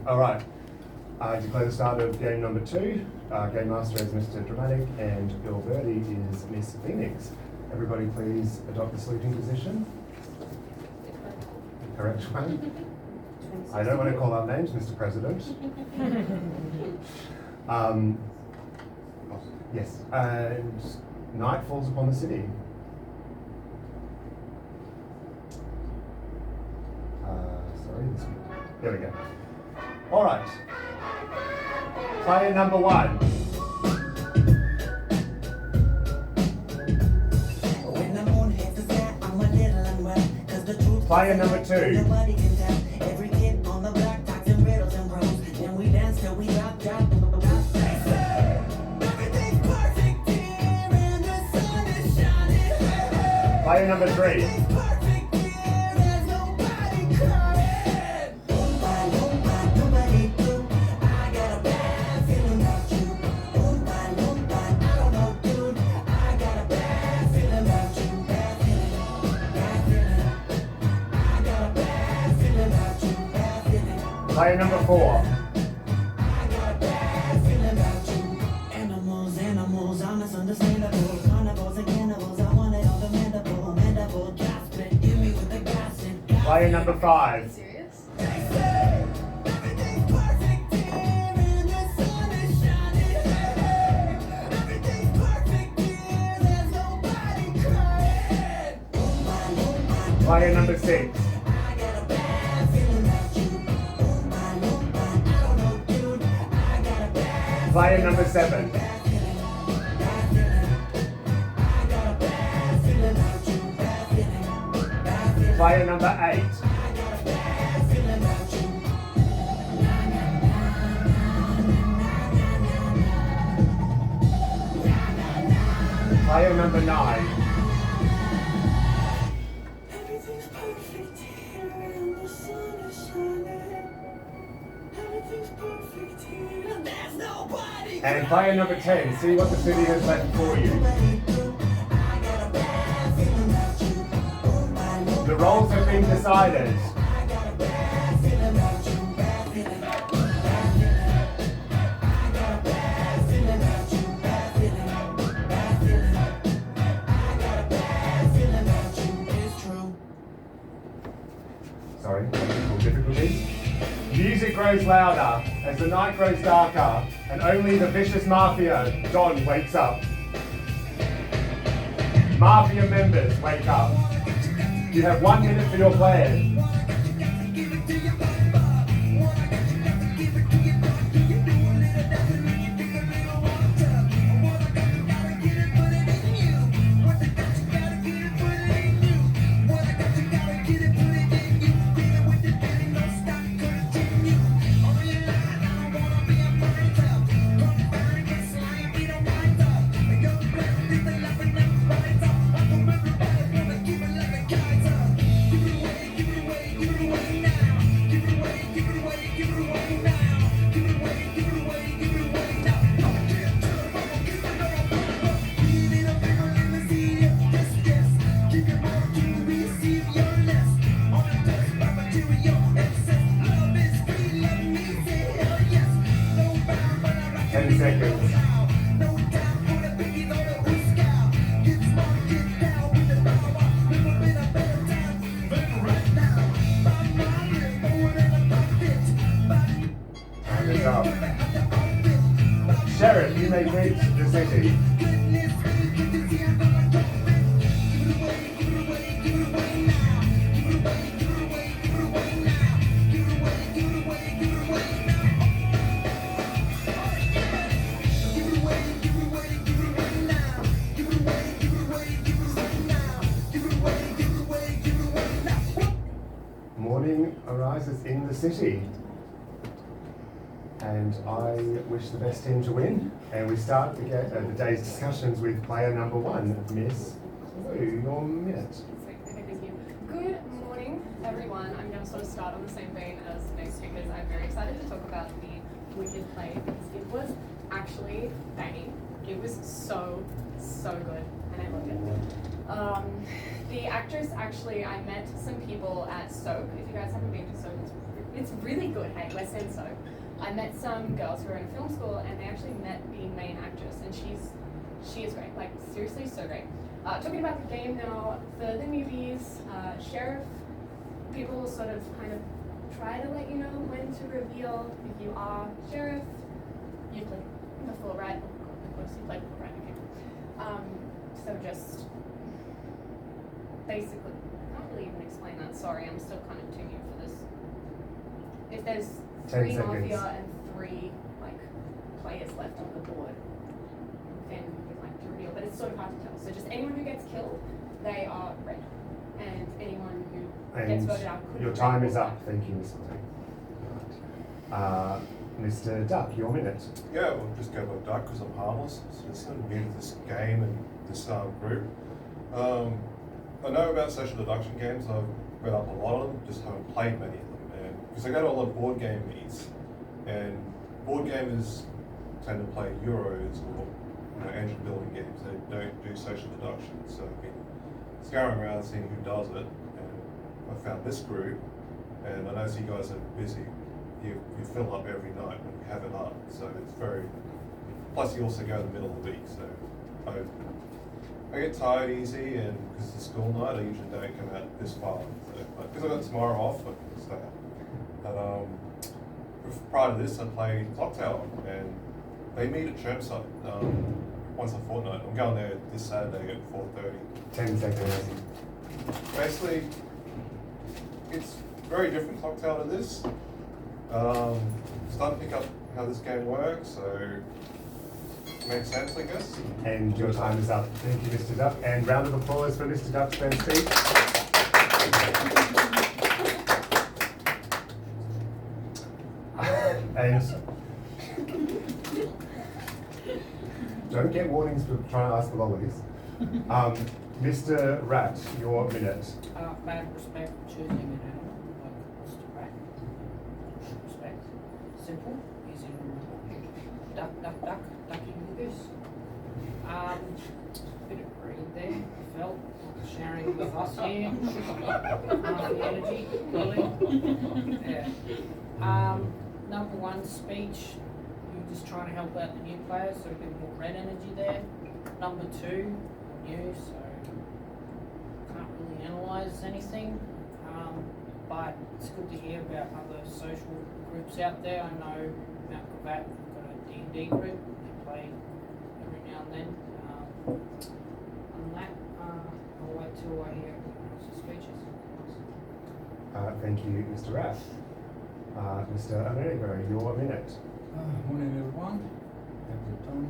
All right. I declare the start of game number 2. Game master is Mr. Dramatic and Bill Birdie is Miss Phoenix. Everybody please adopt the saluting position. Correct one. I don't want to call out names, Mr. President. Yes, and night falls upon the city. There we go. All right. Player number 1. Player number 2. Player number 3. Player number 4. Animals, I'm misunderstandable. Carnivores and cannibals, I want it all the mandible, gas spit, hit me with the gas and gas. Player number 5. Serious? Everything's perfect here and the sun is shining. Everything's perfect here, there's nobody crying. Player number 6. I got a bad feeling about you. I don't know, dude. I got a bad Player number 7. Player number 8. Player number 9. Everything's perfect here and the sun is shining. Everything's perfect here and there's nobody. And player number 10. See what the city has left for you. I got a bad feeling about you. The roles have been decided. I got a bad feeling about you. Bad feeling. Bad feeling. I got a bad feeling about you. Bad feeling. Bad feeling. I got a bad feeling about you. It's true. Sorry, technical difficulties. Music grows louder as the night grows darker and only the vicious mafia, Don, wakes up. Mafia members, wake up. You have 1 minute for your plan. Sheriff, you may greet the city. Morning arises in the city. And I wish the best team to win. And we start the day's discussions with player number 1, Miss Chloe, your minute. Okay, thank you. Good morning, everyone. I'm going to sort of start on the same vein as the next speakers. I'm very excited to talk about the Wicked play because it was actually banging. It was so good, and I loved it. The actress actually, I met some people at Stoke. If you guys haven't been to Stoke, it's really good. Hey, West End Stoke. I met some girls who were in film school, and they actually met the main actress, and she is great, like seriously so great. Talking about the game now, for the newbies, Sheriff, people will sort of kind of try to let you know when to reveal if you are Sheriff. You played before, right? Of course, you played before, right? Okay. So just basically, I can't really even explain that. Sorry, I'm still kind of too new for this. If there's 10 3 seconds. Mafia and 3 like players left on the board, then you like to reveal. But it's sort of hard to tell. So just anyone who gets killed, they are red, and anyone who gets And voted out could your be time red is or up. black. Thank you, Miss Lane. Right. Mr. Duck, your minute. Yeah, we'll just go by Duck because I'm harmless. So it's sort of new to this game and this group. I know about social deduction games. I've read up a lot of them, just haven't played many of them. And because I go to a lot of board game meets, and board gamers tend to play Euros or engine building games. They don't do social deduction. So I've been scouring around seeing who does it, and I found this group. And I know you guys are busy. You fill up every night when you have it up, so it's very. Plus, you also go in the middle of the week, so I get tired easy, and because it's a school night, I usually don't come out this far. So, but because I got tomorrow off, I can stay out. But prior to this, I played Clock Tower, and they meet at Chermside once a fortnight. I'm going there this Saturday at 4:30. 10 seconds. Basically, it's very different Clock Tower to this. Starting to pick up how this game works, so makes sense, I guess. And your time is up. Thank you, Mr. Duck. And round of applause for Mr. Duck's Steve. And don't get warnings for trying to ask for lollies. Mr. Rat, your minute. Mad respect for choosing an animal, like Mr. Rat. Respect. Simple, easy to remember. Duck, duck, duck, ducking with this. Bit of greed there, felt, sharing with us here. The energy, really. Yeah. Number 1, speech. You're just trying to help out the new players, so a bit more red energy there. Number 2, new, so can't really analyse anything, but it's good to hear about other social groups out there. I know Mount Gravatt have got a D&D group, they play every now and then. On that, I'll wait till I hear everyone else's speeches. Thank you, Mr. Rat. Mr. Amerigo, your minute. Morning everyone, every time.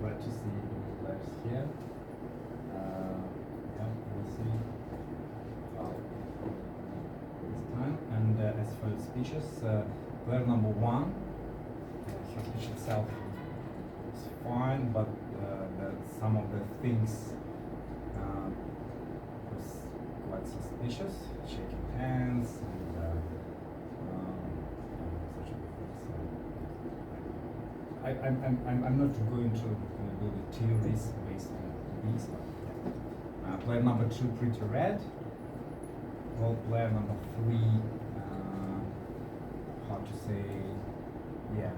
Glad to see you guys here. Yeah, we'll see how this time. And as for the speeches, player number 1, his speech itself is fine, but some of the things was quite suspicious, shaking hands and such a thing. I'm not going to do the theories based on these, but yeah. Player number 2, pretty red. Well, player number 3, how to say, yeah,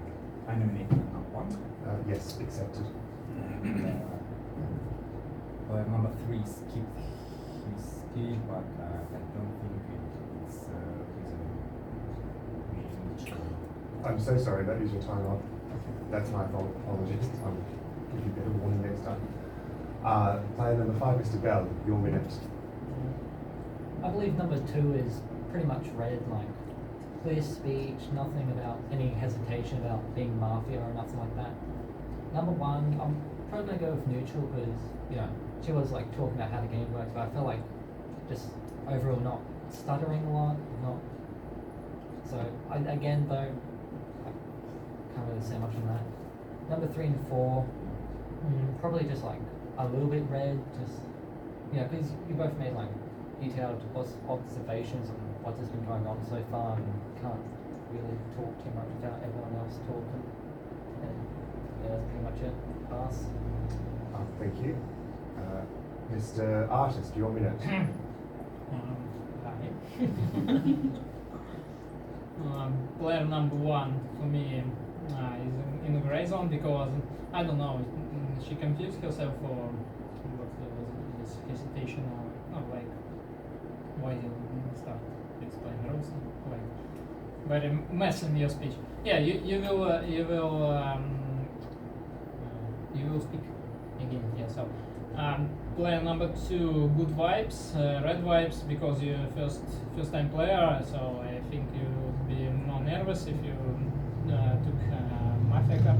animated number 1. Yes, accepted. And, player number 3 skipped his speech, but I don't think it's reasonable. I'm so sorry, that is your time up. That's my fault, apologies. I'll give you a bit of warning next time. Player number 5, Mr. Bell, your minute. I believe number 2 is pretty much red, like clear speech, nothing about any hesitation about being mafia or nothing like that. Number 1, I'm probably gonna go with neutral because, you know, she was like talking about how the game works, but I feel like just overall not stuttering a lot, not. So again though, I can't really say much on that. Number 3 and 4, probably just like a little bit red, just, you know, because you both made like detailed observations on what has been going on so far and can't really talk too much without everyone else talking. And yeah, that's pretty much it. Pass. Thank you. Mr. Artist, your minute. Player number one for me is in the gray zone because I don't know, she confused herself or what was this hesitation or like why didn't start to explain rules like very mess in your speech. Yeah, you will speak again. Yeah, so player number two, good vibes, red vibes because you're first time player. So I think you would be more nervous if you took Mafia Cup.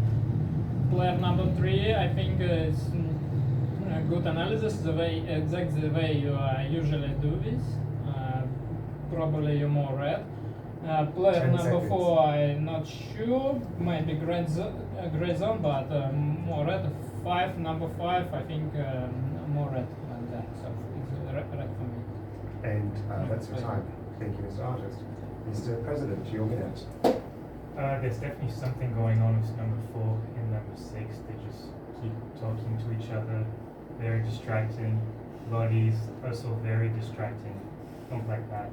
Player number three, I think is good analysis, exactly the way you usually do this. Probably you're more red. Player 10 number seconds. four, I'm not sure, maybe gray zone, but more red. Number five, I think more red than that, so it's red for me. And that's your time. Thank you, Mr. Artist. Mr. President, your minute. There's definitely something going on with number 4 and number 6. They just keep talking to each other, very distracting. Bodies also very distracting. Don't like that.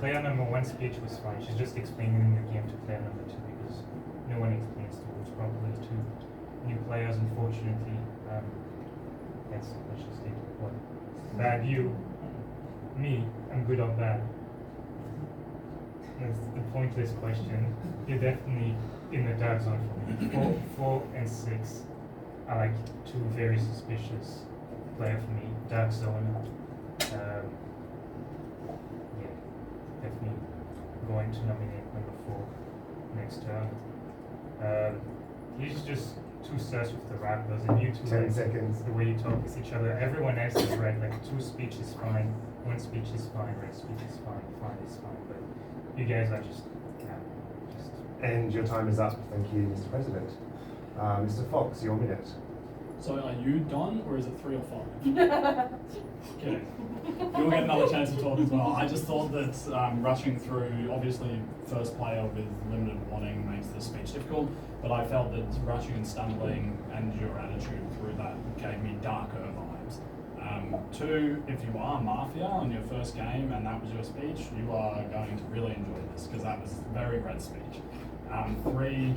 Player number 1 speech was fine. She's just explaining the game to player number 2 because no one explains the rules properly to new players, unfortunately. Let's just take what bad you, me, I'm good or bad. That's the pointless question. You're definitely in the dark zone for me. 4 and 6 are like two very suspicious players for me. Dark zone. Yeah, definitely going to nominate number 4 next term. He's just too sus with the rappers, and you two 10 like, seconds. the way you talk with each other. Everyone else is right. Like 2 speech is fine, 1 speech is fine, red speech is fine, fine is fine. But you guys are just, just. And your time is up. Thank you, Mr. President. Mr. Fox, your minute. So are you done, or is it 3 or 5? Kidding. You'll get another chance to talk as well. I just thought that rushing through, obviously first player with limited warning makes the speech difficult, but I felt that rushing and stumbling and your attitude through that gave me darker vibes. 2, if you are Mafia on your first game and that was your speech, you are going to really enjoy this because that was very red speech. 3,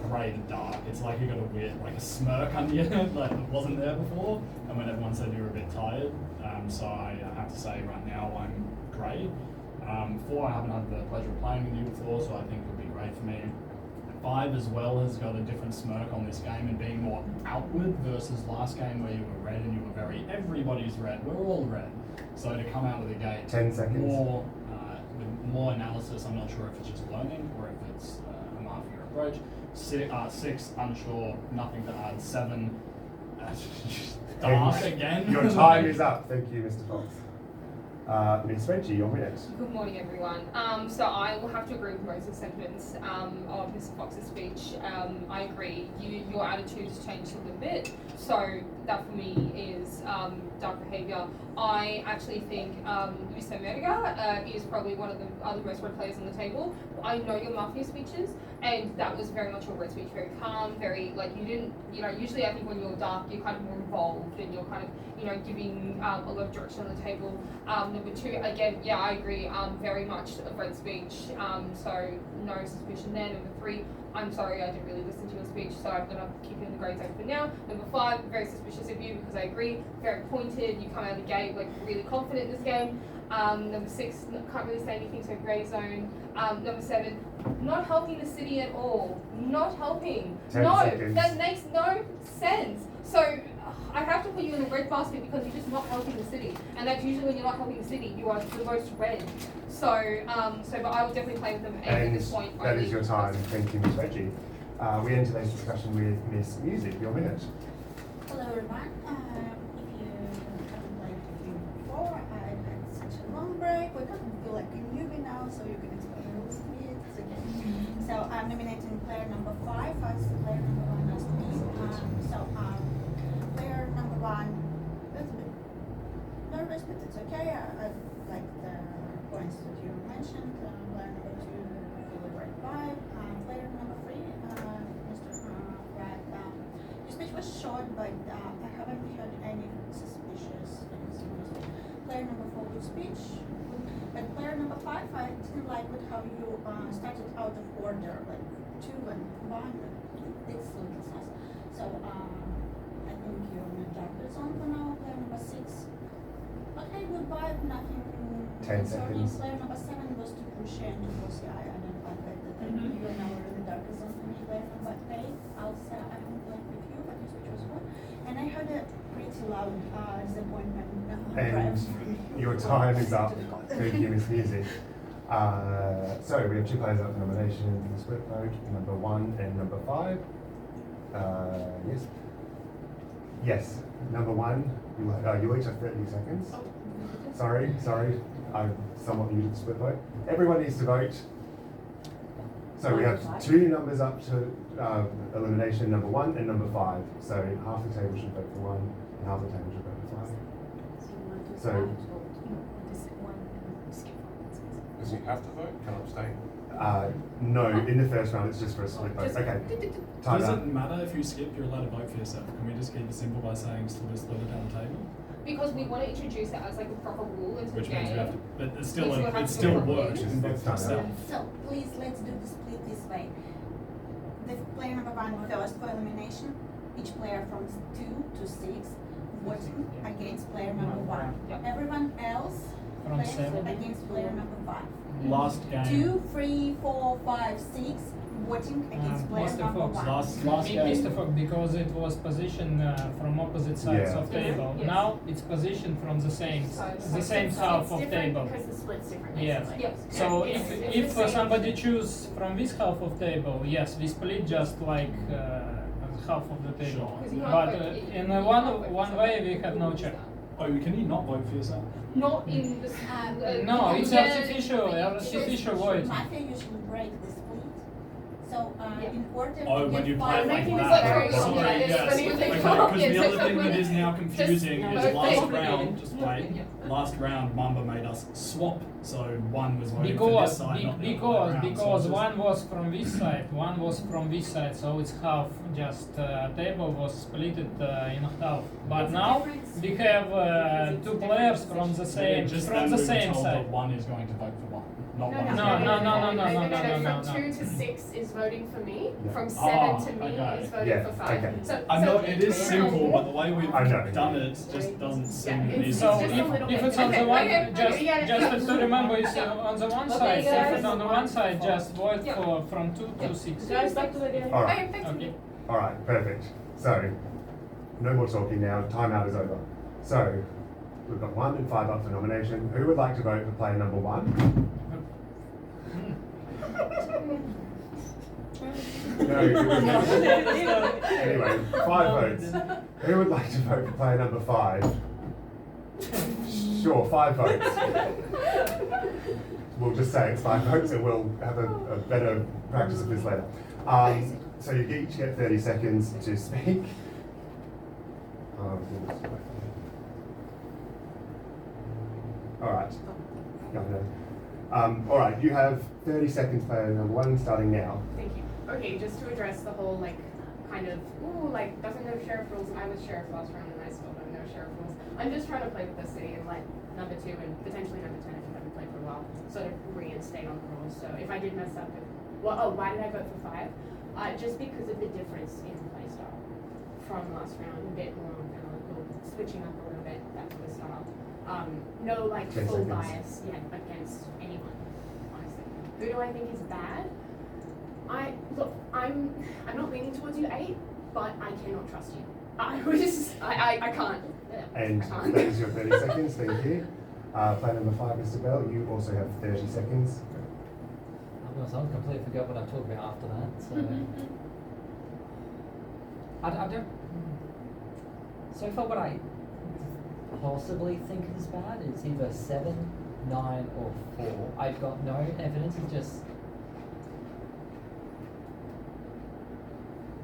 grey to dark. It's like you got a weird, like a smirk under your head, like it wasn't there before. And when everyone said you were a bit tired, so I have to say right now I'm grey. 4, I haven't had the pleasure of playing with you before, so I think it would be great for me. 5 as well has got a different smirk on this game and being more outward versus last game where you were red and you were very everybody's red. We're all red. So to come out of the gate 10 seconds. more with more analysis, I'm not sure if it's just learning or if it's a Mafia approach. 6, unsure, nothing to add. 7, dark again. Your time is up. Thank you, Mr. Fox. Ms. Reggie, your minute. Good morning, everyone. So I will have to agree with most of the sentiments of Mr. Fox's speech. I agree. Your attitude has changed a little bit. So that for me is dark behaviour. I actually think Mr. Merga is probably one of the other most red players on the table. I know your Mafia speeches, and that was very much your red speech, very calm, very, like, you didn't, usually I think when you're dark, you're kind of more involved and you're kind of, giving a lot of direction on the table. Number 2, again, yeah, I agree, very much a red speech, so no suspicion there. Number 3, I'm sorry, I didn't really listen to your speech, so I'm going to keep you in the grey zone for now. Number 5, very suspicious of you because I agree, very pointed, you come out of the gate like really confident in this game. Number 6, can't really say anything, so grey zone. Number 7, not helping the city at all. Not helping. 10 no, seconds. that makes no sense. So I have to put you in the red basket because you're just not helping the city, and that's usually when you're not helping the city, you are the most red. So, but I would definitely play with them. And at And this point, that is your time. Thank you, Ms. Reggie. We end today's discussion with Miss Music. Your minute. Hello everyone. If you haven't played with me before, I've had such a long break. We kind of feel like a newbie now, so you can explain the rules to me. It's okay. So I'm nominating player number 5 as player number 1 last week. Player number 1, that's a bit nervous, but it's okay. I like the points that you mentioned. Player number 2, really great vibe. Player number 3, Mr. Brad. Your speech was short, but I haven't heard any suspicious things. Player number 4, good speech. But player number 5, I didn't like with how you started out of order, like 2 and 1. It's Lucas has. So I think you're in a darker zone for now. Player number 6. Okay, goodbye. Nothing 10 concerning. seconds. Player number 7 was to push and to push. I identified that you are now in the darker zone for me. Player number 8. I'll say I don't like with you, but which was good. And I heard a pretty loud disappointment. And your time is up. Thank you, Miss Music. So we have 2 players up for nomination for the split vote, number 1 and number 5. Yes. Yes, number 1, you each have 30 seconds. Sorry, I'm somewhat new to the split vote. Everyone needs to vote. So we have 2 numbers up to elimination, number 1 and number 5. So half the table should vote for 1 and half the table should vote for 5. So, Does he have to vote? Can I abstain? no, in the first round it's just for a split vote. Okay, time Does out. it matter if you skip, you're allowed to vote for yourself? Can we just keep it simple by saying still be split it down the table? Because we want to introduce it as like a proper rule into Which the means we have to, game. but it's still, We still have it to still vote. works, you can vote for It's yourself. So please let's do the split this way. The player number 1 first for elimination. Each player from 2 to 6 voting against player number 1. Yep. Everyone else From plays 7. against player number 5. Last game. 2, 3, 4, 5, 6 voting against player Mr. number Fox, 1. Last game. Mr. Fox, because it was positioned from opposite sides Yeah. of table. Yes. Now it's positioned from the same half of table. Because the split's different. Yes. basically. Yes. So Yeah, if it's if the same. somebody choose from this half of table, yes, we split just like half of the table. Sure. 'Cause you can't But vote- in you a can't one vote for one someone way else we who have no votes check. that. Oh, can you not vote for yourself? Not in the No, it's yeah, artificial voting. Mafia usually break the split. So Yeah. in order Oh, to when get you play it five like making votes- it like that. very Sorry, complicated. yes. When you Okay, think because about the it, other it's thing that like- is now confusing no, is don't last think- round, just wait, Yeah. last round Mamba made us swap, so one was voting for this Because side, not the other way around. So because it's just- one was from this side, one was from this side, so it's half. Just table was split in half. But It's a now difference we have because it's two different players from the positions. same just from then the we were same told side. that one is going to vote for one, not No, one. no, is No, going no, to no, vote no, for no, one. no, no, From no, no. 2 to 6 is voting for me. Yeah. From Ah, 7 to me okay. is voting Yeah, for 5. okay. So, I know so it is each simple, round- but the way we've I know. done it just doesn't seem Yeah, easy. it's So just a little if bit it's on the different. one, Okay, just okay, yeah, just to remember, it's on the one Okay, side. If guys. it's on the one side, just vote Yeah. for from 2 to 6. Guys, back to the game. All right. Okay, thanks. Okay. All right, perfect. So, no more talking now. Timeout is over. So, we've got 1 and 5 up for nomination. Who would like to vote for player number 1? No. Anyway, 5 votes. Who would like to vote for player number 5? Sure, 5 votes. We'll just say it's 5 votes and we'll have a better practice of this later. So you each get 30 seconds to speak. Alright. Alright, you have 30 seconds, player number 1, starting now. Thank you. Okay, just to address the whole like kind of doesn't know sheriff rules. I was sheriff last round and I still don't know sheriff rules. I'm just trying to play with the city and let number 2 and potentially number 10 if you haven't played for a while sort of reinstate on the rules. So if I did mess up, why did I vote for 5? Just because of the difference in play style from last round, a bit more analytical, switching up a little bit, that sort of style. No like 10 full seconds. bias against anyone, honestly. Who do I think is bad? I'm not leaning towards you 8, but I cannot trust you. I can't. And I can't. that is your 30 seconds, thank you. Player number 5, Mr. Bell, you also have 30 seconds. I completely forgot what I talked about after that. So I don't. So far, what I possibly think is bad is either 7, 9, or 4. I've got no evidence. It's just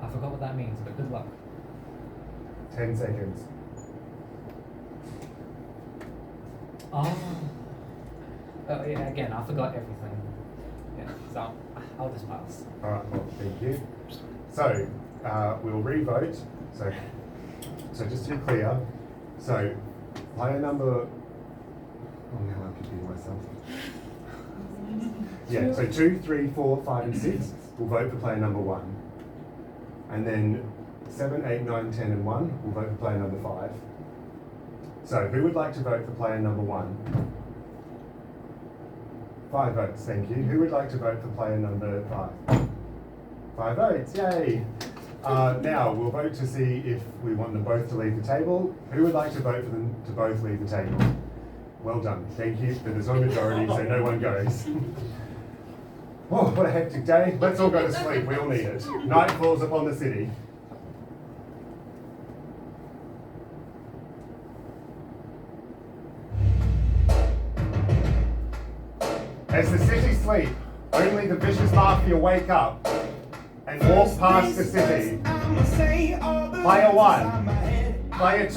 I forgot what that means, but good luck. 10 seconds. Oh. Oh yeah. Again, I forgot everything. Yeah. So I'll just pass. Alright, well, thank you. So, we'll re-vote. So just to be clear, so player number Oh, now I'm confusing myself. Yeah, so 2, 3, 4, 5, and 6 will vote for player number 1. And then 7, 8, 9, 10, and 1 will vote for player number 5. So, who would like to vote for player number 1? 5 votes, thank you. Who would like to vote for player number 5? 5 votes, yay! Now, we'll vote to see if we want them both to leave the table. Who would like to vote for them to both leave the table? Well done, thank you, but there's no majority, so no one goes. Oh, what a hectic day. Let's all go to sleep, we all need it. Night falls upon the city. As the city sleep, only the vicious mafia wake up and walk past the city. Player 1, player 2,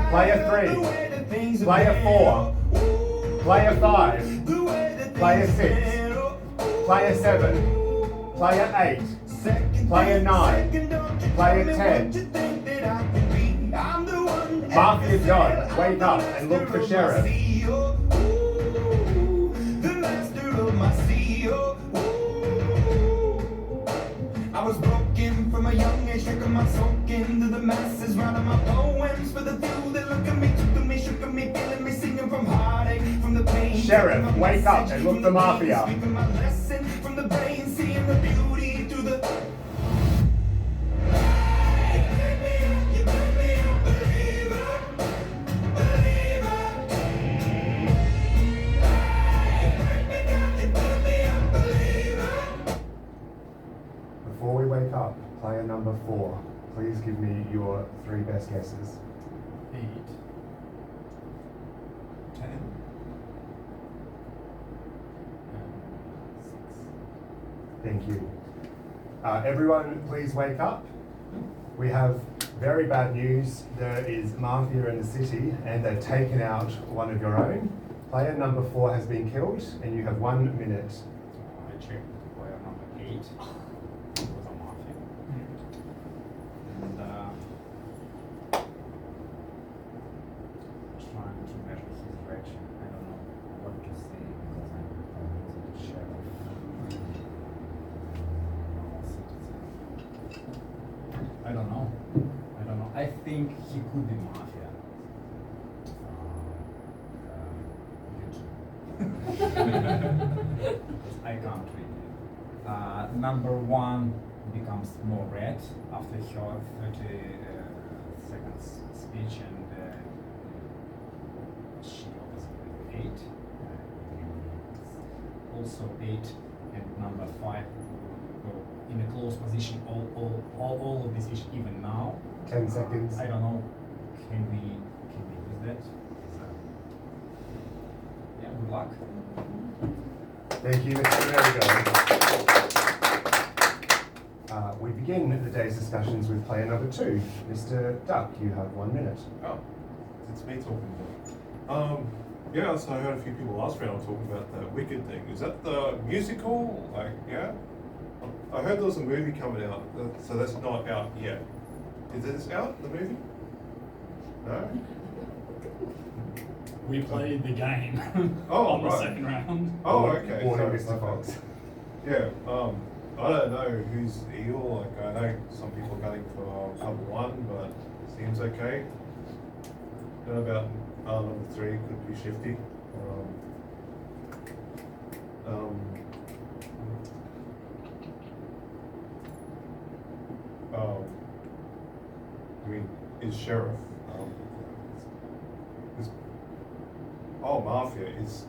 player 3, player 4, player 5, player 6, player 7, player 8, player 9, player 10. Mafia John, wake up and look for Sheriff. I was broken from a young age, shaking my soul into the masses, writing my poems for the few that look at me, took me, shook at me, feeling me, singing from heartache, from the pain. Sheriff, wake up and look for Mafia. Speaking my lesson from the brain, seeing the beauty through the. Before we wake up, player number 4, please give me your 3 best guesses. 8, 10, and 6. Thank you. Everyone, please wake up. We have very bad news. There is Mafia in the city, and they've taken out one of your own. Player number 4 has been killed, and you have 1 minute. I checked player number 8. It was a mafia. And trying to measure his reaction. I don't know what to say because I'm the sheriff. I don't know. I think he could be mafia. I can't read it. Number 1 becomes more red after her 30 seconds speech, and she obviously 8. Also 8 and number 5 go in a close position. All of this is even now. 10 seconds. I don't know. Can we use that? Yeah, good luck. Thank you, Mr. Merrigo. We begin the day's discussions with player number 2. Mr. Duck, you have 1 minute. Oh, it's me talking now. Yeah, so I heard a few people last round talking about the Wicked thing. Is that the musical? Like, yeah? I heard there was a movie coming out, so that's not out yet. Is this out, the movie? No? We played the game Oh, on the right. second round. Oh, okay. Warning, sorry, Mr. Fox. Yeah, I don't know who's evil. Like, I know some people are gunning for number 1, but seems okay. Don't know about number 3, could be shifty. I mean, is Sheriff. Is, Mafia is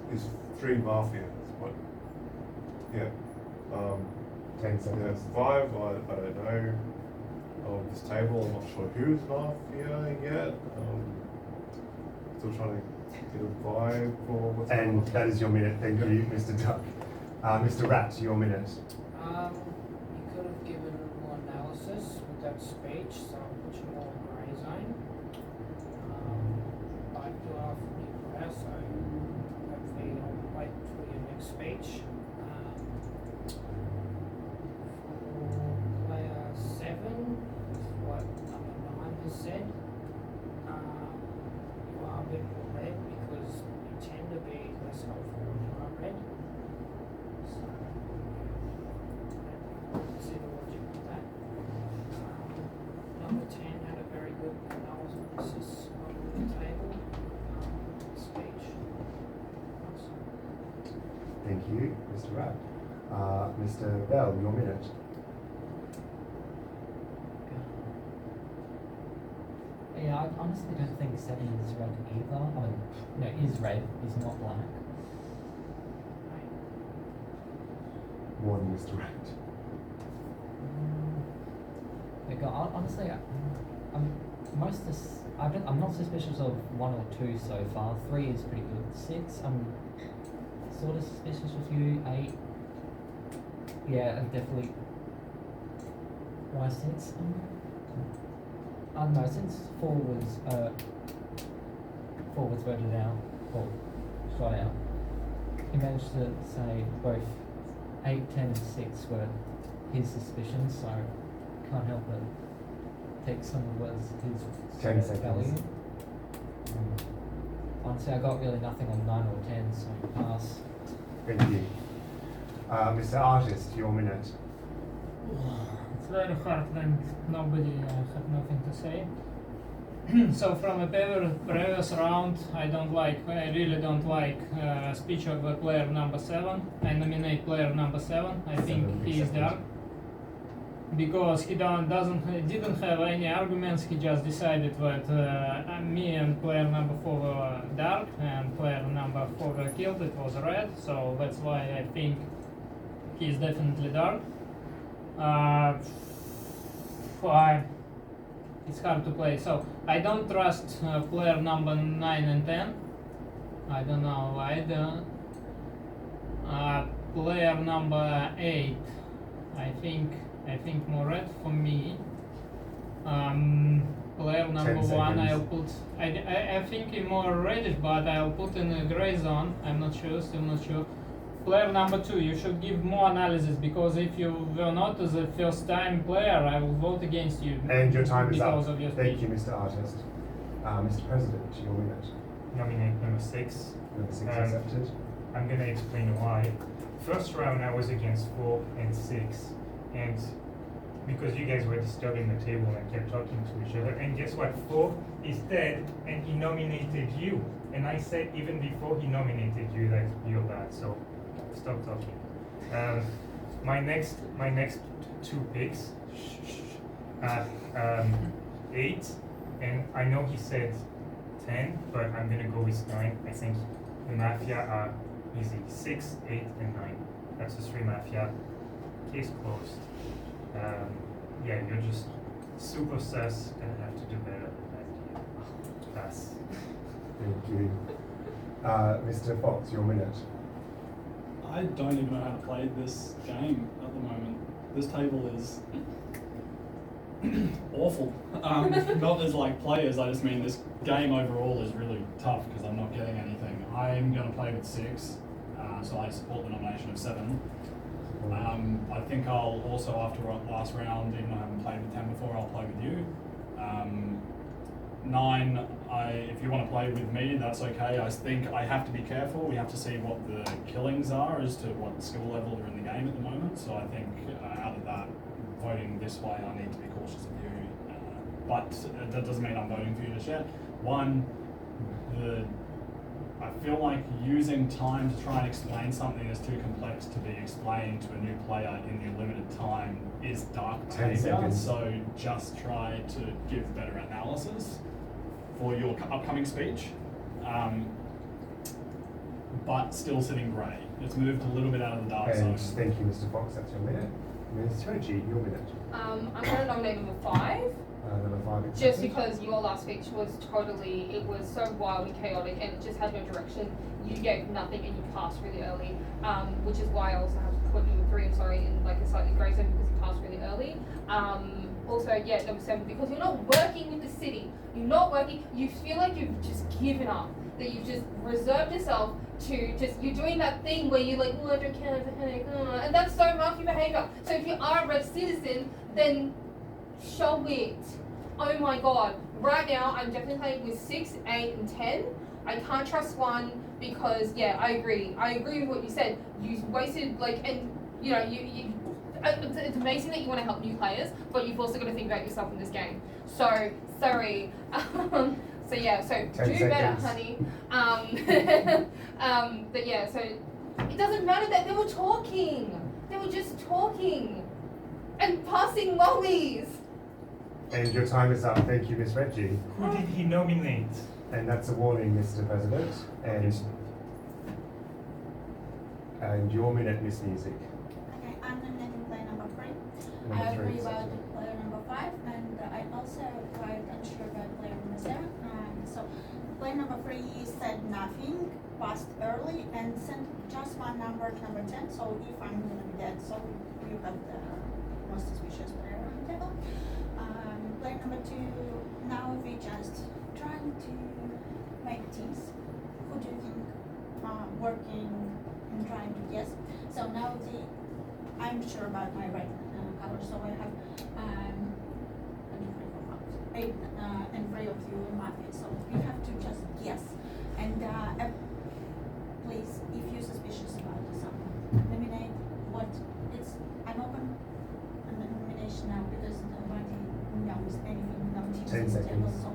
3 Mafia. Is what? Yeah. 10 Yeah, seconds. 5, I don't know. This table, I'm not sure who's Mafia yet. Still trying to get a vibe for what's going And on. that is your minute. Thank you, Mr. Duck. Mr. Rat, your minute. You could have given more analysis with that speech, so I'll put you more in grey zone. But you are fully clear, so hopefully I'll wait till your next speech. For player 7, what number 9 has said, you are a bit more red because you you, Mr. Rad. Mr. Bell, your minute. Yeah, I honestly don't think 7 is red either. I mean, no, is red, is not black. One, Mr. Rad. Honestly, I'm not suspicious of 1 or 2 so far. 3 is pretty good. 6, I'm sort of suspicious of you. 8, yeah, and definitely. Why 6? I don't know, since 4 was voted out, or shot out, he managed to say both 8, 10 and 6 were his suspicions, so can't help but take some of what is his 10 value. seconds. Honestly, I got really nothing on 9 or 10, so pass. Thank you. Mr. Artist, your minute. It's very hard when nobody have nothing to say. So from a previous round, I really don't like speech of player number 7. I nominate player number 7. I think he is dark. Because he didn't have any arguments, he just decided that me and player number 4 were dark and player number 4 were killed, it was red, so that's why I think he is definitely dark. It's hard to play, so I don't trust player number 9 and 10. I don't know why. Player number 8, I think more red for me. Player number 1, I'll put. I think he more reddish, but I'll put in a gray zone. I'm not sure, still not sure. Player number 2, you should give more analysis, because if you were not as a first time player, I will vote against you. And your time is up. because of your Thank speech. you, Mr. Artist. Mr. President, your minute. Nominate number 6. Number 6 Um, accepted. I'm gonna explain why. First round I was against 4 and 6, and because you guys were disturbing the table and kept talking to each other, and guess what? 4 is dead, and he nominated you. And I said even before he nominated you that you're bad. So stop talking. My next 2 picks are 8, and I know he said 10, but I'm gonna go with 9. I think the Mafia are easy. 6, 8, and 9. That's the 3 Mafia. Case closed. Yeah, you're just super sus. Gonna have to do better than that. Pass. Thank you. Mr. Fox, your minute. I don't even know how to play this game at the moment. This table is awful. Not as like players, I just mean this game overall is really tough because I'm not getting anything. I'm going to play with 6, so I support the nomination of 7. I think I'll also, after last round, even though I haven't played with 10 before, I'll play with you. 9, if you want to play with me, that's okay. I think I have to be careful. We have to see what the killings are as to what skill level are in the game at the moment. So I think out of that, voting this way, I need to be cautious of you. But that doesn't mean I'm voting for you to share. 1, I feel like using time to try and explain something that's too complex to be explained to a new player in the limited time is dark 10 behavior. seconds. So just try to give better analysis for your upcoming speech, but still sitting grey. It's moved a little bit out of the dark And zone. thank you, Mr. Fox. That's your minute. Ms. Toji, your minute. I'm gonna nominate number 5. Number 5 accepted. Just because your last speech was it was so wild and chaotic and it just had no direction. You gave nothing and you passed really early, which is why I also have to put number 3, in like a slightly grey zone because you passed really early. Also, yeah, number 7, because you're not working with the city. You're not working, you feel like you've just given up, that you've just reserved yourself to you're doing that thing where you're like, oh, I don't care, I have a headache, and that's so mafia behavior. So if you are a red citizen, then show it. Oh my god. Right now, I'm definitely playing with 6, 8, and 10. I can't trust 1 because, yeah, I agree. I agree with what you said. You wasted, and, it's amazing that you want to help new players, but you've also got to think about yourself in this game. So, sorry. So, yeah, so 10 do better, seconds. honey. But, yeah, so It doesn't matter that they were talking. They were just talking and passing lollies. And your time is up. Thank you, Miss Reggie. Who did he nominate? And that's a warning, Mr. President. And your minute, Miss Music. Okay, I'm nominating player number 3. Number I three, agree sorry. about the player number 5, and I also quite unsure about player number 7. So player number 3 said nothing, passed early, and sent just one number, number 10. So if I'm gonna be dead, so you have the most suspicious player on the table. Player number 2, now we just trying to make teas. Who do you think working and trying to guess? So now I'm sure about my right color, so I have 8 and 3 of you mafia, so you have to just guess. And please, if you're suspicious about someone, eliminate what it's. I'm open an elimination now because nobody knows anything, no teams 10 on the table. seconds. So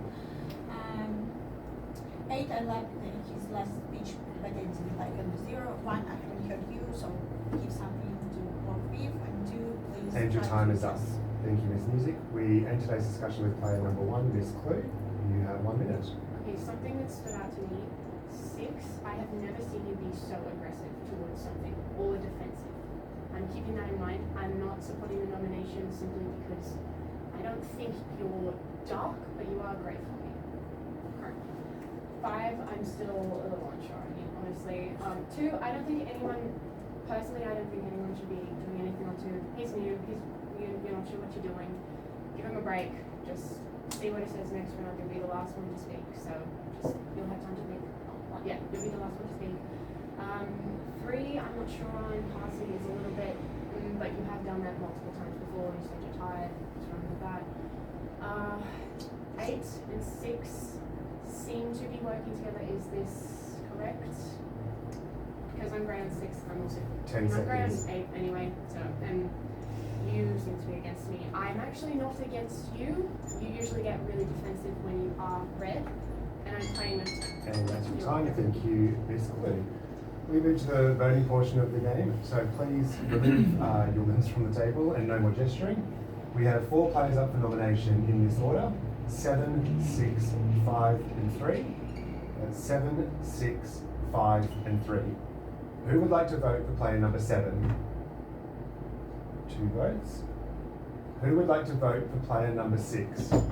8, I like his last speech, but I didn't like on the 0. 1, I haven't heard you, so give something to work with. And 2, please. And your try time to is up. guess. Thank you, Miss Music. We end today's discussion with player number 1, Miss Clue. You have 1 minute. Okay, something that stood out to me, 6, I have never seen you be so aggressive towards something or defensive. I'm keeping that in mind. I'm not supporting the nomination simply because I don't think you're dark, but you are great for me. Currently. 5, I'm still a little unsure. I mean, honestly. 2, I don't think anyone, personally, I don't think anyone should be doing anything on 2. He's new, you're not sure what you're doing. Give him a break. Just see what he says next round. You'll be the last one to speak. So just, you'll have time to think. Yeah, you'll be the last one to speak. 3, I'm not sure on passing is a little bit, but you have done that multiple times before. You said you're tired. What's wrong with that? 8 and 6 seem to be working together. Is this correct? Because I'm grey on 6, I'm also 10 I'm grey on seconds. 8 anyway. So and you seem to be against me. I'm actually not against you. You usually get really defensive when you are red, and I'm playing with. And that's your time. Thank you, Miss Clue. We move to the voting portion of the game, so please remove your minutes from the table and no more gesturing. We have 4 players up for nomination in this order: 7, 6, 5, and 3. That's 7, 6, 5, and 3. Who would like to vote for player number 7? 2 votes. Who would like to vote for player number 6? 1, 2,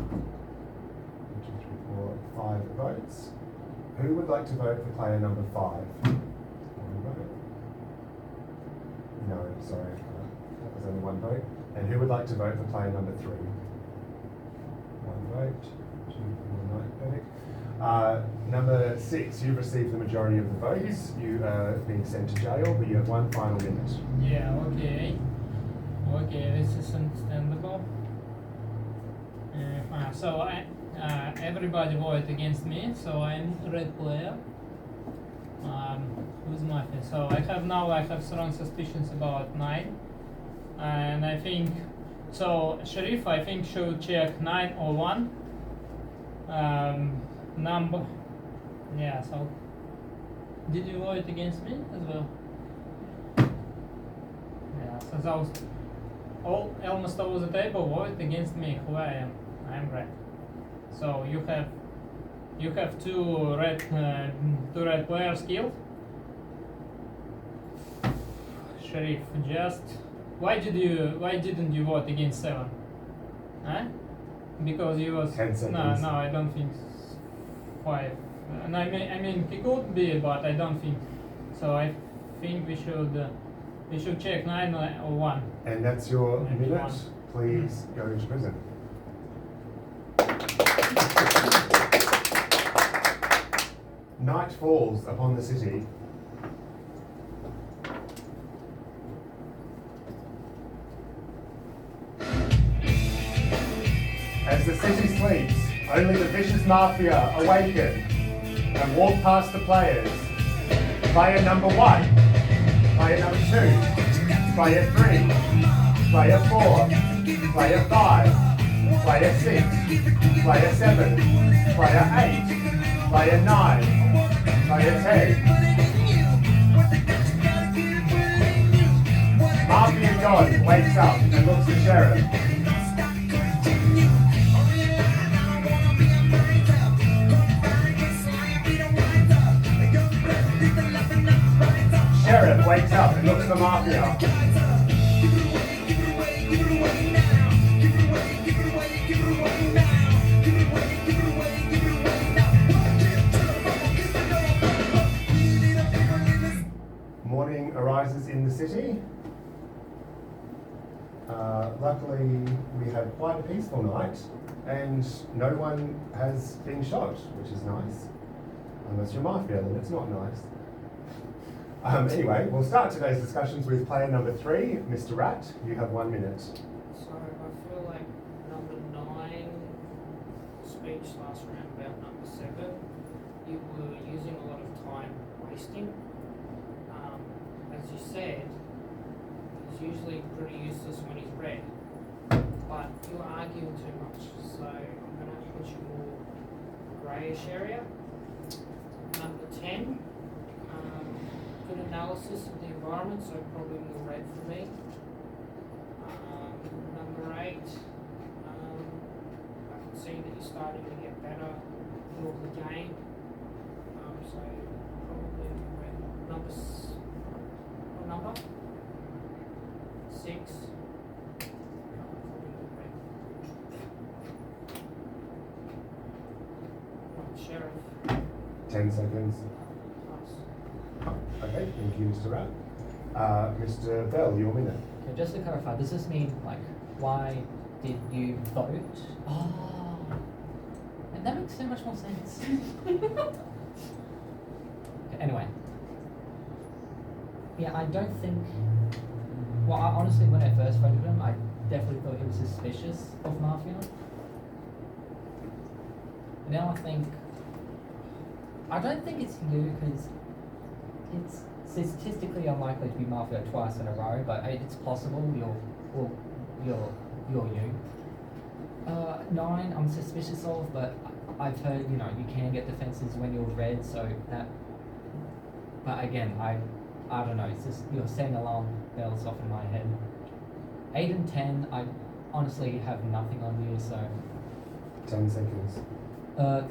3, 4, 5 votes. Who would like to vote for player number 5? 1 vote. No, sorry, that was only 1 vote. And who would like to vote for player number 3? 1 vote. 2, 4, 9, perfect. Number 6, you've received the majority of the votes. You are being sent to jail, but you have 1 final minute. Yeah, okay. Okay, this is understandable. So everybody voted against me, so I'm red player. Who's mafia? So I have strong suspicions about 9, and I think so. Sheriff, I think should check 9 or 1. Number. Yeah. So did you vote against me as well? Yeah. So those almost all the table voted against me. Who I am? I am red. So you have 2 red players killed. Sheriff, just why didn't you vote against 7? Huh? Because he was 10 seconds. No, I don't think 5. And I mean he could be, but I don't think. So I think we should check 9 or 1. And that's your Maybe minute. 1. Please go into prison. Night falls upon the city. As the city sleeps, only the vicious mafia awaken and walk past the players. Player number 1, player number 2, player 3, player 4, player 5, player 6, player 7, player 8, player 9, player 10. Mafia Don wakes up and looks at Sheriff. Sheriff wakes up and looks for Mafia. Morning arises in the city. Luckily, we had quite a peaceful night, and no one has been shot, which is nice. Unless you're Mafia, then it's not nice. Anyway, we'll start today's discussions with player number 3, Mr. Rat. You have 1 minute. So I feel like number 9 speech last round about number 7, you were using a lot of time wasting. As you said, he's usually pretty useless when he's red, but you were arguing too much, so I'm going to put you more greyish area. Number 10, good analysis of the environment, so probably more red for me. Number 8, I can see that you're starting to get better in all the game, so probably red. Number 6. Sheriff. 10 seconds. Pass. Okay, thank you, Mr. Rat. Mr. Bell, your minute. Okay, just to clarify, does this mean, like, why did you vote? Oh, and that makes so much more sense. Okay, anyway. Yeah, I don't think. Well, honestly, when I first voted him, I definitely thought he was suspicious of Mafia. Now I think. I don't think it's you because it's statistically unlikely to be Mafia twice in a row, but it's possible you're you. 9, I'm suspicious of, but I've heard you can get defenses when you're red, so that. But again, I don't know, it's just you're setting alarm bells off in my head. 8 and 10, I honestly have nothing on you, so. 10 seconds.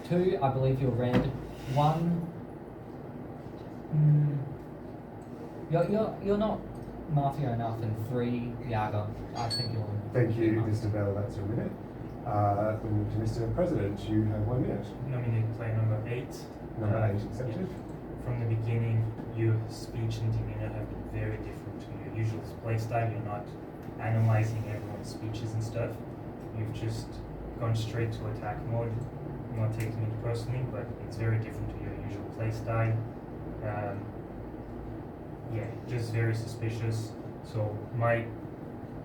2, I believe you're red. 1, you're not Mafia enough, and 3, Yaga, I think you're. Thank you, Mr. Bell, that's your minute. We move to Mr. President, you have 1 minute. Nominate player number 8. Number 8 accepted. From the beginning, your speech and demeanor have been very different to your usual play style. You're not analyzing everyone's speeches and stuff. You've just gone straight to attack mode. I'm not taking it personally, but it's very different to your usual play style. Yeah, just very suspicious. So my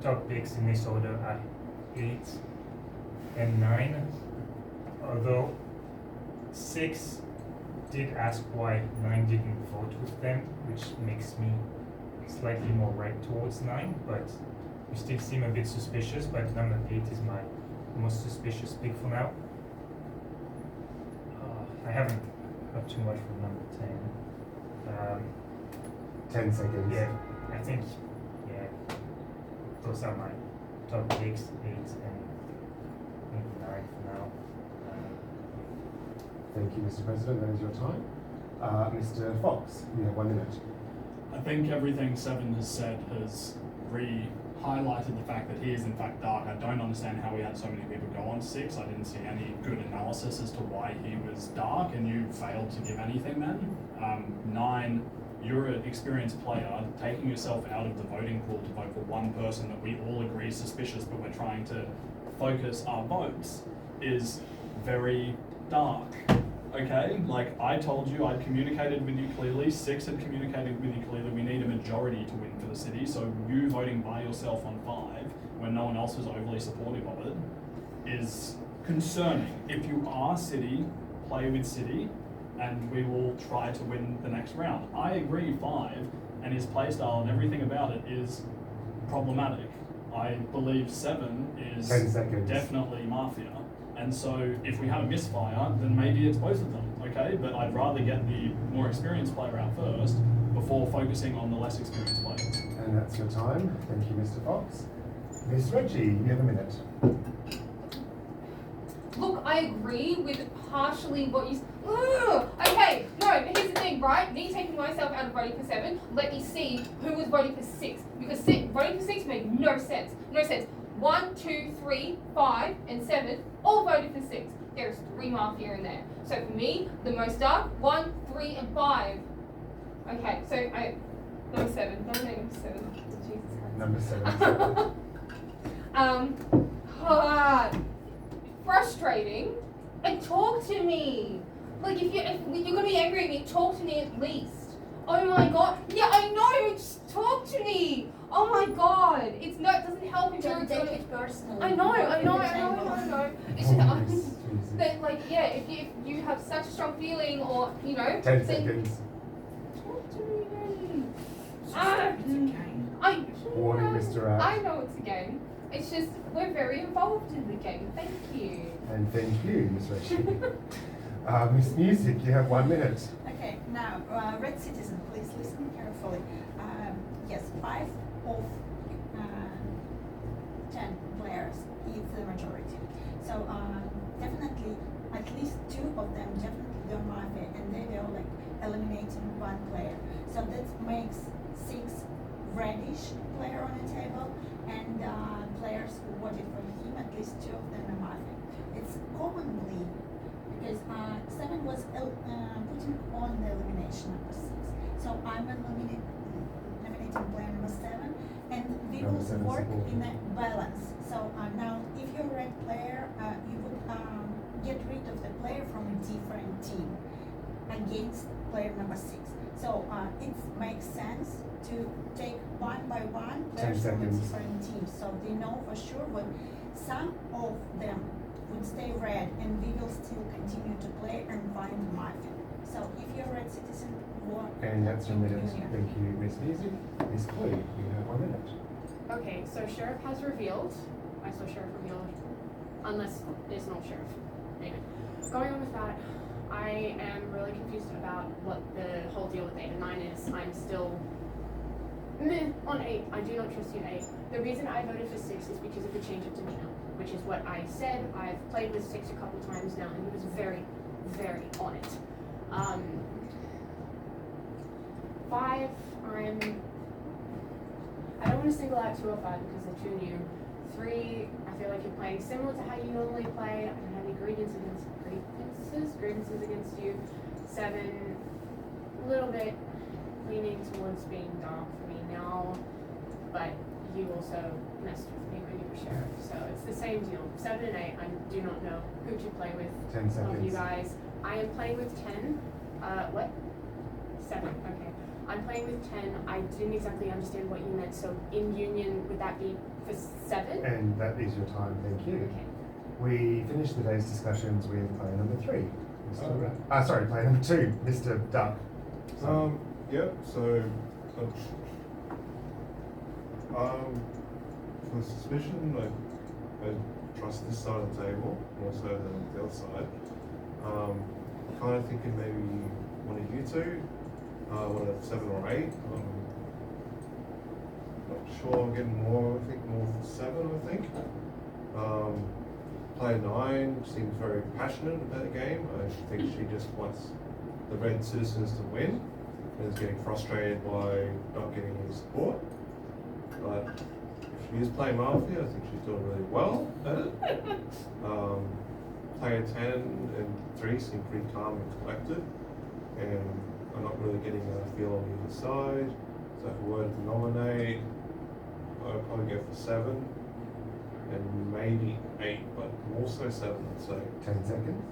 top picks in this order are 8 and 9, although 6 did ask why 9 didn't vote with them, which makes me slightly more red towards 9, but you still seem a bit suspicious, but number 8 is my most suspicious pick for now. I haven't heard too much from number 10. 10 seconds. Yeah, I think, those are my top picks, 8 and maybe 9 for now. Thank you, Mr. President, that is your time. Mr. Fox, you have 1 minute. I think everything Seven has said has highlighted the fact that he is in fact dark. I don't understand how we had so many people go on 6. I didn't see any good analysis as to why he was dark, and you failed to give anything then. 9, you're an experienced player. Taking yourself out of the voting pool to vote for one person that we all agree is suspicious, but we're trying to focus our votes, is very dark. Okay, like I told you, I'd communicated with you clearly, 6 had communicated with you clearly, we need a majority to win for the city, so you voting by yourself on 5, when no one else was overly supportive of it, is concerning. If you are City, play with City, and we will try to win the next round. I agree 5, and his playstyle and everything about it is problematic. I believe 7 is 10 seconds. definitely Mafia. And so if we had a misfire, then maybe it's both of them, okay? But I'd rather get the more experienced player out first before focusing on the less experienced player. and that's your time. Thank you, Mr. Fox. Miss Reggie, you have a minute. Look, I agree with partially what you. Ugh! Okay, no, but here's the thing, right? Me taking myself out of voting for 7, let me see who was voting for 6. Because voting for 6 made no sense. No sense. 1, 2, 3, 5, and 7 all voted for 6. There's 3 Mafia in there. So for me, the most dark, 1, 3, and 5. Okay, so number 7. No, number 7. Jesus Christ. Number 7. Frustrating. And talk to me. Like if you're gonna be angry at me, talk to me at least. Oh my god. Yeah, I know. Just talk to me. Oh my god. It doesn't help if you're Don't take it personally. I know. It's just Jesus. that like yeah, if you have such a strong feeling or 10 then seconds. talk to me then. It's a game. Warning, Mr. Out. I know it's a game. It's just we're very involved in the game. Thank you. And thank you, Miss Reggie. Miss Music, you have 1 minute. Okay, now, Red Citizen, please listen carefully. Yes, 5 of 10 players is the majority. So definitely, at least 2 of them definitely don't Mafia, and they will like eliminating 1 player. So that makes 6 reddish player on the table, and players who voted for him, at least 2 of them are Mafia. It's commonly because 7 was putting on the elimination number 6. So I'm nominating player number 7, and we Number will 7 work supported. in a balance. So now, if you're a red player, you would get rid of the player from a different team against player number 6. So it makes sense to take 1 by 1 players from a seconds. different team, so they know for sure what some of them would stay red, and we will still continue to play and find Mafia. So if you're a red citizen, work. And that's your minute. Junior. Thank you, Miss Music. Miss Clue, you have 1 minute. Okay, so Sheriff has revealed. I saw Sheriff revealed. Unless there's no Sheriff. Anyway, going on with that, I am really confused about what the whole deal with 8 and 9 is. I'm still meh on 8. I do not trust you, 8. The reason I voted for 6 is because of the change of demeanor, which is what I said. I've played with 6 a couple times now, and he was very, very on it. 5, I don't want to single out 2 or 5 because they're too new. 3, I feel like you're playing similar to how you normally play. I don't have any grievances against you. 7, a little bit leaning towards being dark for me now, but you also messed with me when you were sheriff, so it's the same deal. 7 and 8, I do not know who to play with 10 of you seconds. guys. I am playing with 10. What? 7. Okay. I'm playing with 10. I didn't exactly understand what you meant. So in union, would that be for 7? And that is your time. Thank you. Okay. We finished today's discussions with player number 3. Oh. Sorry, player number 2, Mr. Duck. Yeah, so for suspicion, I trust this side of the table more so than the other side. Kind of thinking maybe one of you 2, one of 7 or 8. Not sure. I'm getting more. I think more for 7. I think. Player 9 seems very passionate about the game. I think she just wants the red citizens to win, and is getting frustrated by not getting any support. But if she is playing Mafia, I think she's doing really well at it. Player 10 and 3 seem pretty calm and collected, and I'm not really getting a feel on either side. So if I were to nominate, I'd probably go for 7 and maybe 8, but more so 7, I'd say. 10 seconds.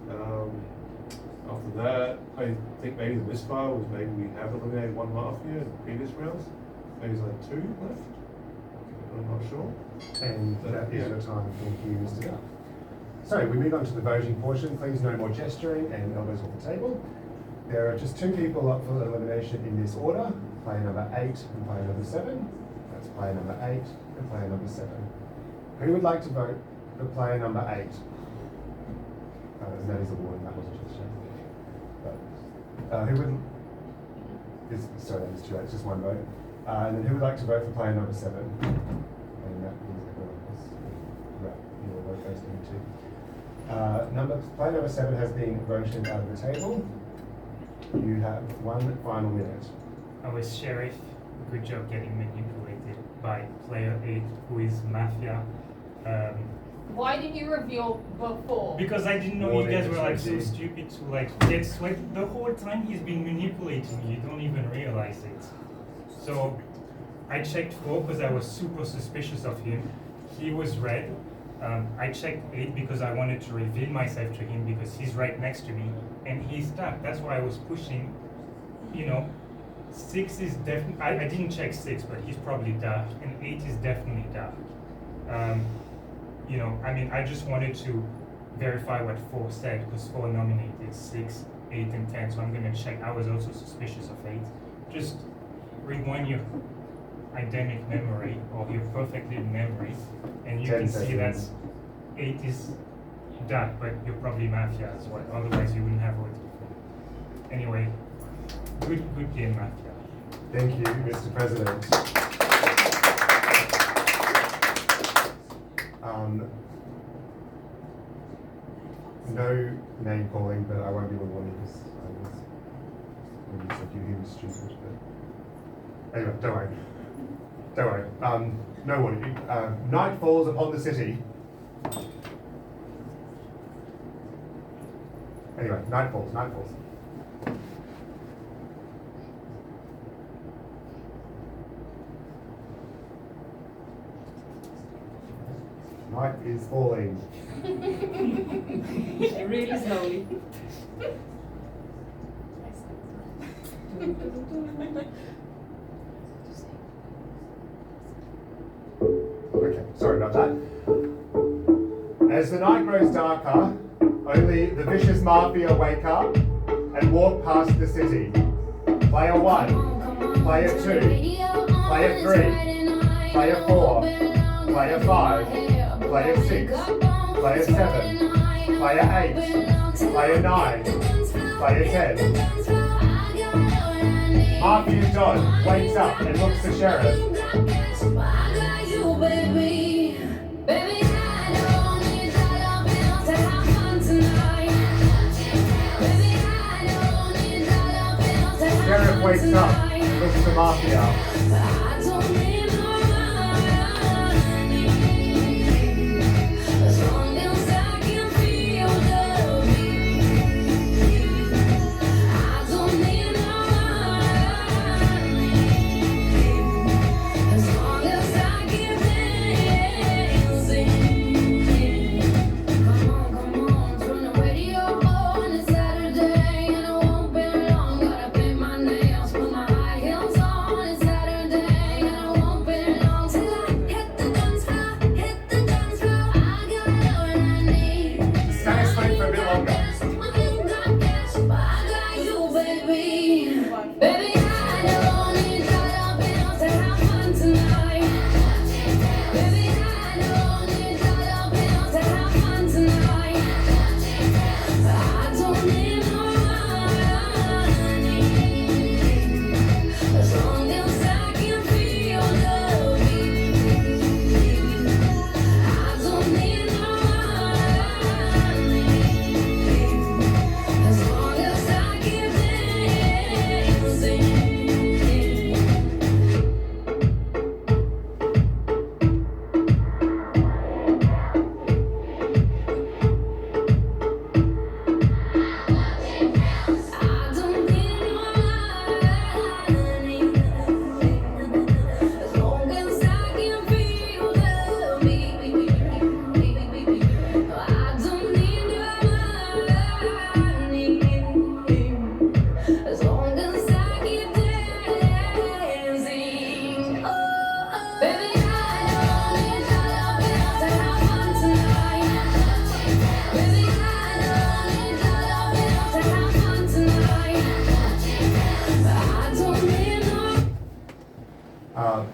After that, I think maybe the misfire was maybe we have eliminated 1 Mafia in previous rounds. Maybe there's like 2 left. I'm not sure. And that is your time. Thank you, Mr. Duck. So we move on to the voting portion. Please no more gesturing and elbows off the table. There are just 2 people up for elimination in this order. Player number 8 and player number 7. That's player number 8 and player number 7. Who would like to vote for player number 8? That is a warning, that wasn't just But who wouldn't? Sorry, that was too late. It's just 1 vote. And then who would like to vote for player number 7? And that is everyone else. Right, your vote goes to you too. Player number 7 has been voted out of the table. You have 1 final minute. I was Sheriff. Good job getting manipulated by player 8, who is Mafia. Why didn't you reveal before? Because I didn't know you Warning guys were like so ready. stupid to like get swept. The whole time he's been manipulating you, you don't even realize it. So I checked 4 because I was super suspicious of him. He was red. I checked 8 because I wanted to reveal myself to him because he's right next to me and he's dark. That's why I was pushing, you know. 6 is definitely, I didn't check 6, but he's probably dark, and 8 is definitely dark. You know, I mean, I just wanted to verify what 4 said, because 4 nominated 6, 8, and 10, so I'm gonna check. I was also suspicious of 8. Just rewind your eidetic memory, or your perfect little memory, and you 10 can see that seconds. 8 is dark, but you're probably Mafia as well, otherwise you wouldn't have voted for. Anyway, good game, Mafia. Thank you, Mr. President. No name calling, but I won't be rewarding because I was when you said he was stupid. But anyway, don't worry. Don't worry. No warning. Night falls upon the city. Anyway, night falls. Night falls. Night is falling. Really slowly. Okay, sorry about that. As the night grows darker, only the vicious mafia wake up and walk past the city. Player 1, player 2, player 3, player 4, player 5, player 6, player 7, player 8, player 9, player 10. Mafia Don wakes up and looks to Sheriff. Sheriff wakes up, looks to Mafia. Stay asleep for a bit longer.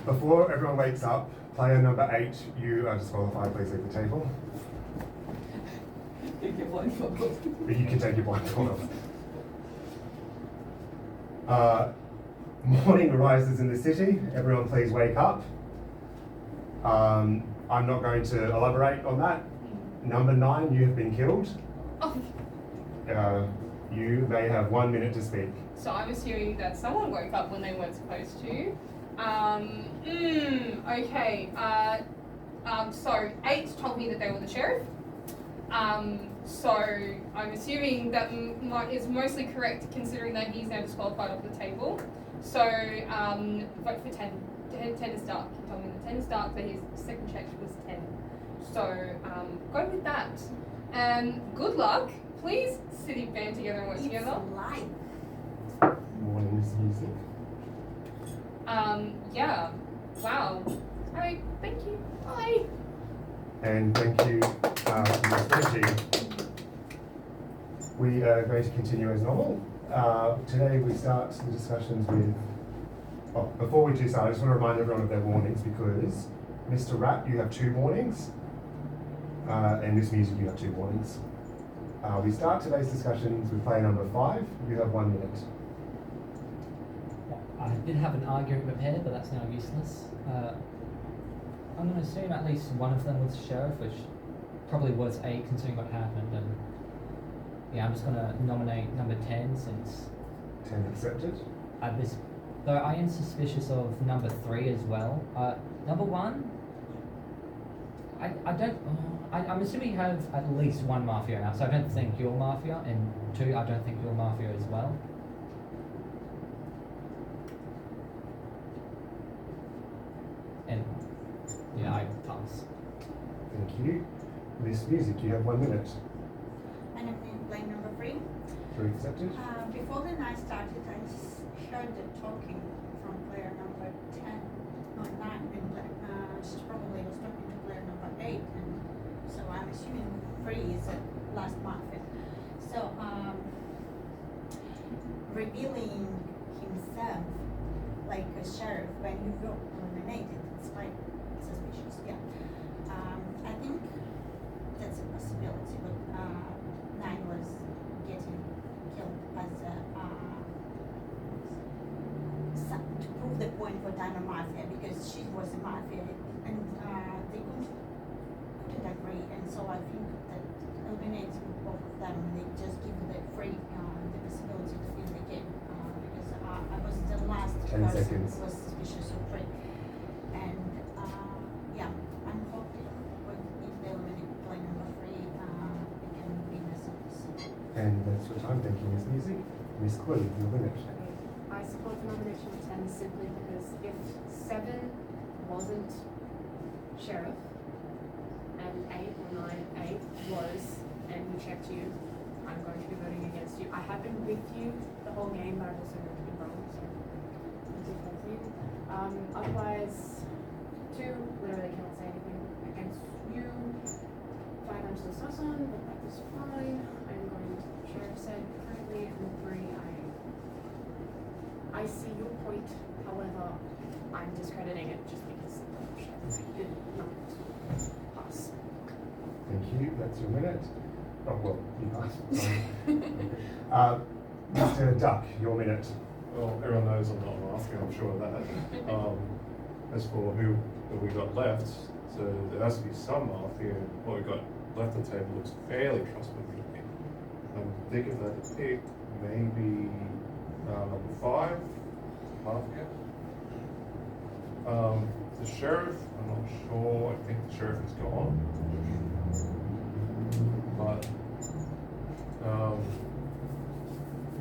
Before everyone wakes up, player number 8, you are disqualified. Please leave the table. But you can take your blindfold off. Morning arises in the city. Everyone please wake up. I'm not going to elaborate on that. Number 9, you have been killed. Oh. You may have 1 minute to speak. So I'm assuming that someone woke up when they weren't supposed to. Okay. So 8 told me that they were the sheriff. So I'm assuming that is mostly correct considering that he's now disqualified off the table. So vote for 10. 10 is dark. He told me that 10 is dark, that his second check was 10. So go with that. Good luck. Please city band together and work It's together. live. Morning's music. Yeah. Wow. Alright, thank you. Bye. And thank you for your strategy. We are going to continue as normal. Today we start the discussions with. Oh, before we do start, I just want to remind everyone of their warnings because Mr. Rat, you have 2 warnings, and Miss Music, you have 2 warnings. We start today's discussions with player number 5. You have 1 minute. I did have an argument prepared, but that's now useless. I'm going to assume at least one of them was sheriff, which probably was 8 considering what happened. And yeah, I'm just going to nominate number 10 since 10 accepted. Though I am suspicious of number 3 as well. Number 1, I'm assuming you have at least 1 Mafia now, so I don't think you're Mafia, and 2, I don't think you're Mafia as well. And yeah, I pass. Thank you. Miss Music, you have 1 minute. And I'm playing number 3. 3 accepted. Before the night started, I heard the talking from player number 10, no 9, and she probably was talking to player number 8, and so I'm assuming 3 is the last Mafia. So, revealing himself like a sheriff when you got eliminated, it's quite suspicious, yeah. I think that's a possibility, but 9 was getting killed as to prove the point for Dino Mafia because she was a Mafia and they couldn't agree, and so I think that eliminating both of them, they just give the free the possibility to win the game because I was the last 10 person seconds. who was suspicious of free, and yeah, I'm hoping if they eliminate play number 3, we can win the series. And that's your time. Thank you, Miss Music. Miss Clue, your minute. Okay, I support the nomination of 10 simply because if 7 wasn't sheriff and 8 or 9, 8 was, and he checked you, I'm going to be voting against you. I have been with you the whole game, but I've also been wrong, so I'm defensive. Otherwise, 2, literally cannot say anything against you. 5, I'm still sus on, but that was fine. I'm going to sheriff said currently, and 3, I see your point, however, I'm discrediting it just because the sheriff did not pass. Thank you. That's your minute. Oh, well, you passed. Mr. Duck, your minute. Well, everyone knows I'm not an Mafia, I'm sure of that. As for who we got left, so there has to be some Mafia. What we got left on the table looks fairly trustworthy to me. I'm thinking that the pick maybe number 5, Mafia. The sheriff, I'm not sure. I think the sheriff is gone. But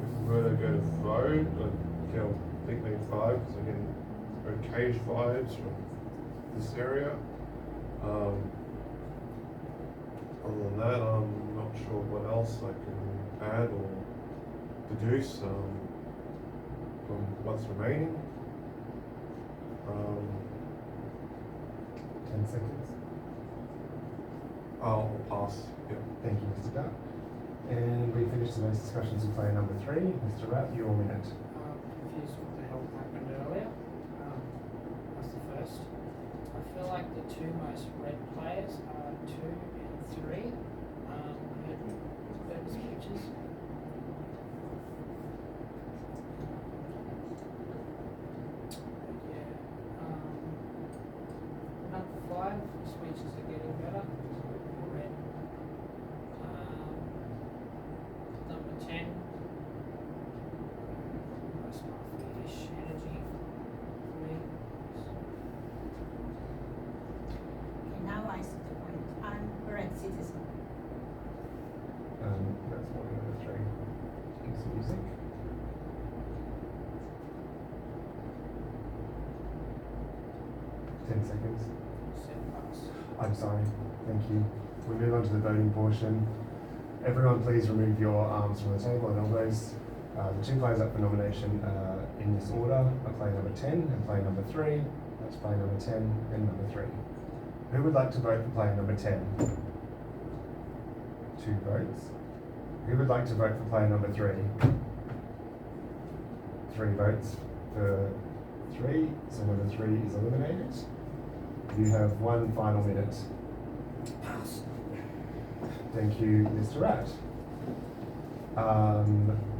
if we were to go to vote, I think maybe 5 because I'm getting okay vibes from this area. Other than that, I'm not sure what else I can add or deduce from what's remaining. 10 seconds. I'll pass. Yeah. Thank you, Mr. Duck. And we finished today's discussions with player number 3. Mr. Rat, your minute. Confused what the hell happened earlier. That's the first. I feel like the 2 most red players are 2 and 3. I heard those pictures. 10 seconds. Said pass. I'm sorry. Thank you. We move on to the voting portion. Everyone, please remove your arms from the table and elbows. The two players up for nomination in this order are player number 10 and player number 3. That's player number 10 and number 3. Who would like to vote for player number 10? 2 votes. Who would like to vote for player number 3? 3 votes for 3. So number 3 is eliminated. You have 1 final minute. Pass. Thank you, Mr. Rat.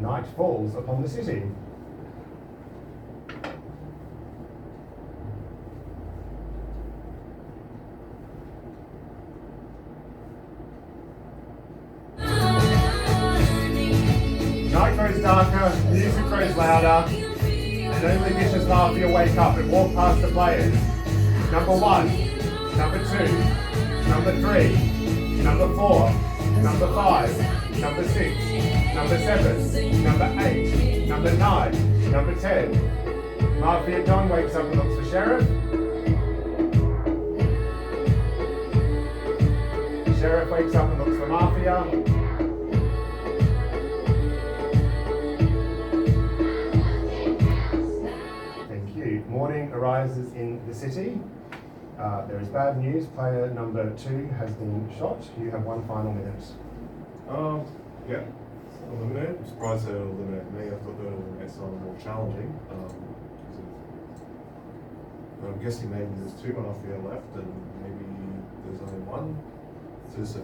Night falls upon the city. Night grows darker, music grows louder, and only vicious Mafia wake up and walk past the players. Number 1, number 2, number 3, number 4, number 5, number 6, number 7, number 8, number 9, number 10. Mafia Don wakes up and looks for Sheriff. Sheriff wakes up and looks for Mafia. Thank you. Morning arises in the city. There is bad news. Player number 2 has been shot. You have 1 final minute. Yeah. Eliminate. I'm surprised they don't eliminate me. I thought they would eliminate someone more challenging. But I'm guessing maybe there's 2 Mafia left, and maybe there's only 1. So it's a.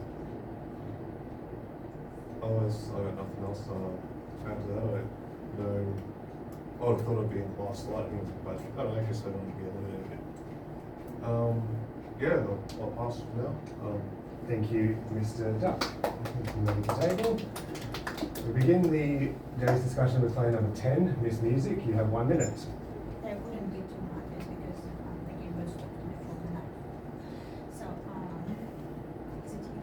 Otherwise, I got nothing else to add to that. I don't know. I would have thought it'd be in last lightning, but I don't guess they don't want to be eliminated. Yeah, I'll pass now. Thank you, Mr. Duck. Moving to the table. We begin the day's discussion with player number 10, Miss Music. You have 1 minute. There couldn't be 2 markers because the game was stopped before the night. So, is it you?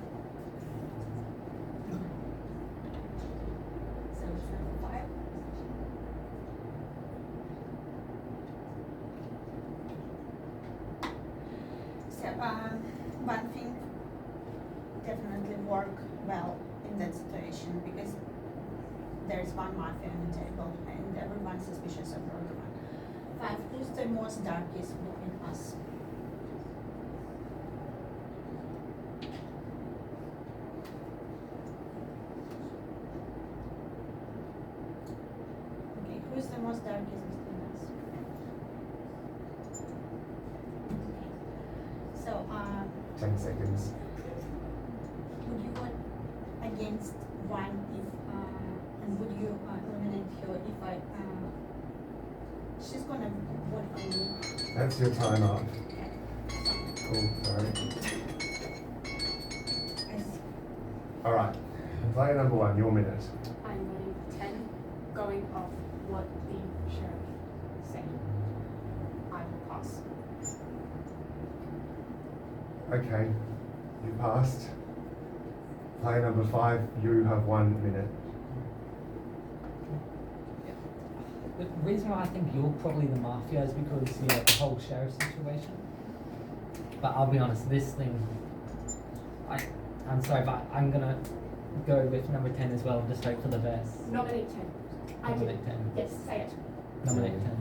So it's number 5. So, one thing definitely work well in that situation because there's 1 Mafia on the table and everyone's suspicious of the other one. 5, who's the most darkest between us? Okay, who's the most darkest between us? Okay. So, 10 seconds. would you vote against 1 if, and would you eliminate her if she's gonna vote for me? That's your time up. Okay. Oh, sorry. Yes. All right. Player number 1, your minute. I'm voting for 10, going off what the sheriff said. I will pass. Okay, you passed. Player number 5, you have 1 minute. The reason why I think you're probably the Mafia is because, the whole sheriff situation. But I'll be honest, this thing, I'm sorry, but I'm gonna go with number 10 as well, and just hope for the best. Nominate 10. I Nominate did. 10. Yes, say it. Nominate 10.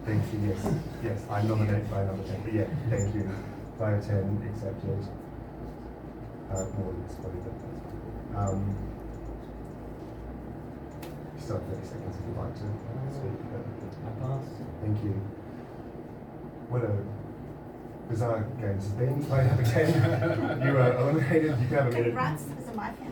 Thank you, yes. Yes, I nominate player number 10. But yeah, thank you. Player 10 accepted. More than this, probably, but that's fine. You still have 30 seconds if you'd like to speak. I pass. Thank you. What a bizarre game this has been. Player number 10, you are eliminated. You can have a minute. Congrats as a Mafia.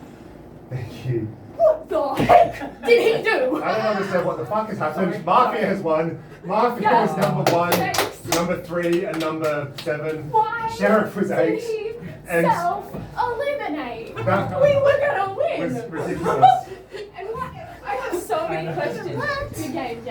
Thank you. What the heck did he do? I don't understand what the fuck has happened. Sorry. Mafia has won. Mafia Yeah. was number 1, Thanks. number 3, and number 7. Why Sheriff was did 8. he and self-eliminate? That We were gonna win. was ridiculous. And what? I have so many questions to game.